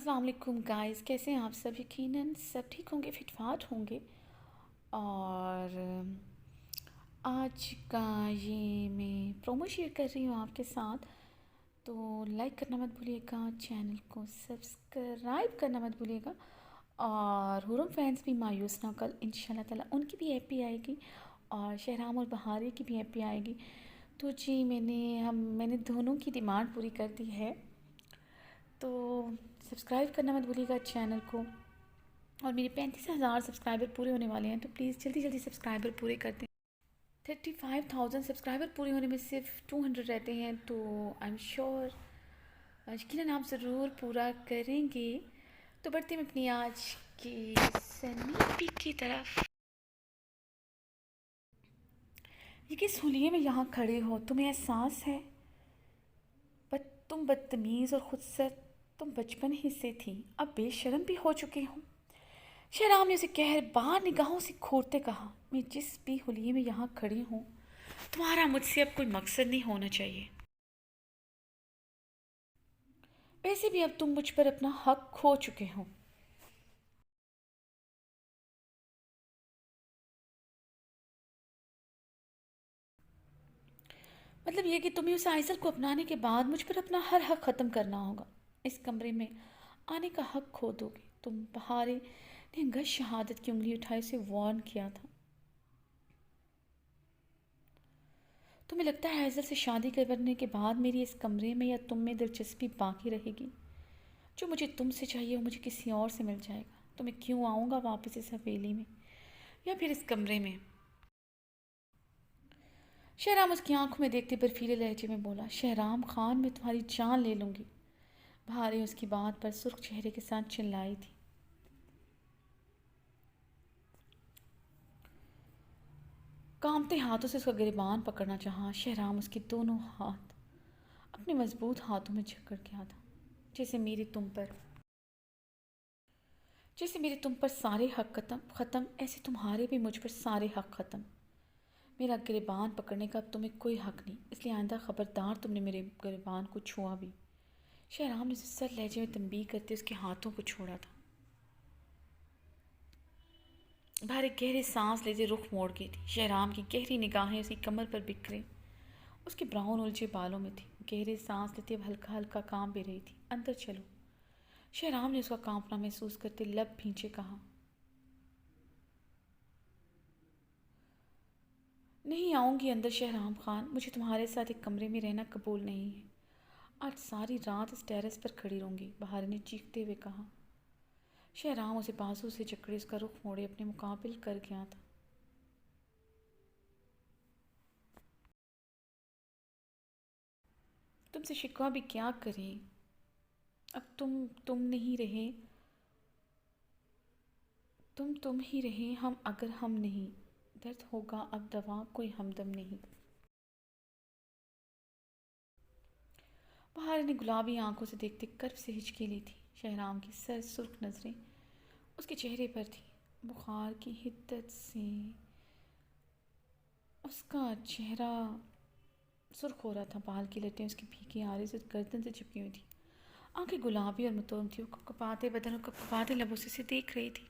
अस्सलाम वालेकुम गाइस, कैसे हैं आप सब। यकीनन सब ठीक होंगे, फिटफाट होंगे। और आज का ये मैं प्रोमो शेयर कर रही हूँ आपके साथ। तो लाइक करना मत भूलिएगा, चैनल को सब्सक्राइब करना मत भूलिएगा। और हुरम फैंस भी मायूस ना, कल इंशाल्लाह ताला उनकी भी एपी आएगी और शहराम और बहारी की भी एपी आएगी। तो जी मैंने दोनों की डिमांड पूरी कर दी है। तो सब्सक्राइब करना मत भूलिएगा चैनल को। और मेरे 35,000 सब्सक्राइबर पूरे होने वाले हैं, तो प्लीज़ जल्दी जल्दी सब्सक्राइबर पूरे कर दें। 35,000 सब्सक्राइबर पूरे होने में सिर्फ 200 रहते हैं, तो आई एम श्योर यकीनन आप ज़रूर पूरा करेंगे। तो बढ़ते हैं अपनी आज की स्नीक पीक की तरफ। ये किस हुलिये में यहाँ खड़े हो, तुम्हें एहसास है? बट तुम बदतमीज़ और खुद से तुम बचपन ही से थी, अब बेशर्म भी हो चुके हो। शहराम ने उसे कहर बाहर निगाहों से घूरते कहा, मैं जिस भी हुलिये में यहाँ खड़ी हूँ, तुम्हारा मुझसे अब कोई मकसद नहीं होना चाहिए। वैसे भी अब तुम मुझ पर अपना हक खो चुके हो। मतलब ये कि तुम्हें उस आइसल को अपनाने के बाद मुझ पर अपना हर हक ख़त्म करना होगा। इस कमरे में आने का हक खो दोगे तुम। बहारे ने गश शहादत की उंगली उठाई उसे वार्न किया था। तुम्हें लगता है आइसल से शादी करने के बाद मेरी इस कमरे में या तुम में दिलचस्पी बाकी रहेगी? जो मुझे तुमसे चाहिए वो मुझे किसी और से मिल जाएगा। तो मैं क्यों आऊँगा वापस इस हवेली में या फिर इस कमरे में? शहराम उसकी आंखों में देखते बर्फीले लहजे में बोला, शहराम खान, मैं तुम्हारी जान ले लूँगी। भारे उसकी बात पर सुर्ख चेहरे के साथ चिल्लाई थी। कांपते हाथों से उसका गिरबान पकड़ना चाहा। शहराम उसके दोनों हाथ अपने मजबूत हाथों में जकड़ गया था। जैसे मेरे तुम पर सारे हक ख़त्म ऐसे तुम्हारे भी मुझ पर सारे हक ख़त्म। मेरा गिरबान पकड़ने का अब तुम्हें कोई हक नहीं, इसलिए आइंदा खबरदार तुमने मेरे गिरबान को छुआ भी। शहराम ने सर लहजे में तंबीह करते उसके हाथों को छोड़ा था। भारी गहरे सांस लेते रुख मोड़ गई थी। शहराम की गहरी निगाहें उसकी कमर पर बिखरे उसके ब्राउन उलझे बालों में थी। गहरे सांस लेते अब हल्का हल्का कांप भी रही थी। अंदर चलो, शहराम ने उसका कांपना महसूस करते लब भींचे कहा। नहीं आऊँगी अंदर शहराम खान, मुझे तुम्हारे साथ एक कमरे में रहना कबूल नहीं है। आज सारी रात इस टेरेस पर खड़ी रहूँगी, बहार ने चीखते हुए कहा। शहराम उसे बाजू से जकड़े उसका रुख मोड़े अपने मुकाबिल कर गया था। तुमसे शिकवा भी क्या करें, अब तुम नहीं रहे। तुम ही रहे, हम अगर हम नहीं। दर्द होगा अब दवा, कोई हमदम नहीं। बहार ने गुलाबी आंखों से देखते कर्व से हिचकी ली थी। शहराम की सर सुर्ख नजरें उसके चेहरे पर थी। बुखार की हिद्दत से उसका चेहरा सुर्ख हो रहा था। बाल की लटें उसकी भीगी आरी से गर्दन से चिपकी हुई थी। आंखें गुलाबी और मतोम थी। वो कपकपाते बदन और कपकपाते लबों से उसे देख रही थी।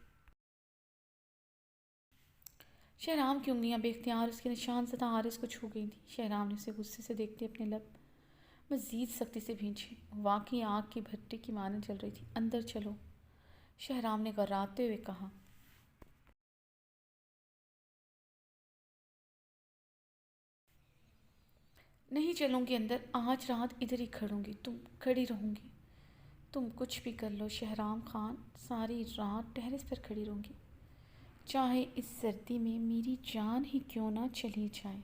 शहराम की उंगलियां बेख्तियार उसके निशान ज़दा आरिस को छू गई थी। शहराम ने उसे गुस्से से देखते अपने लब मज़ीद सख्ती से भींचे। वाकई आग की भट्टी की माने चल रही थी। अंदर चलो, शहराम ने गर्राते हुए कहा। नहीं चलूँगी अंदर, आज रात इधर ही खड़ूंगी, तुम खड़ी रहूँगी। तुम कुछ भी कर लो शहराम खान, सारी रात टेरेस पर खड़ी रहूँगी, चाहे इस सर्दी में मेरी जान ही क्यों ना चली जाए।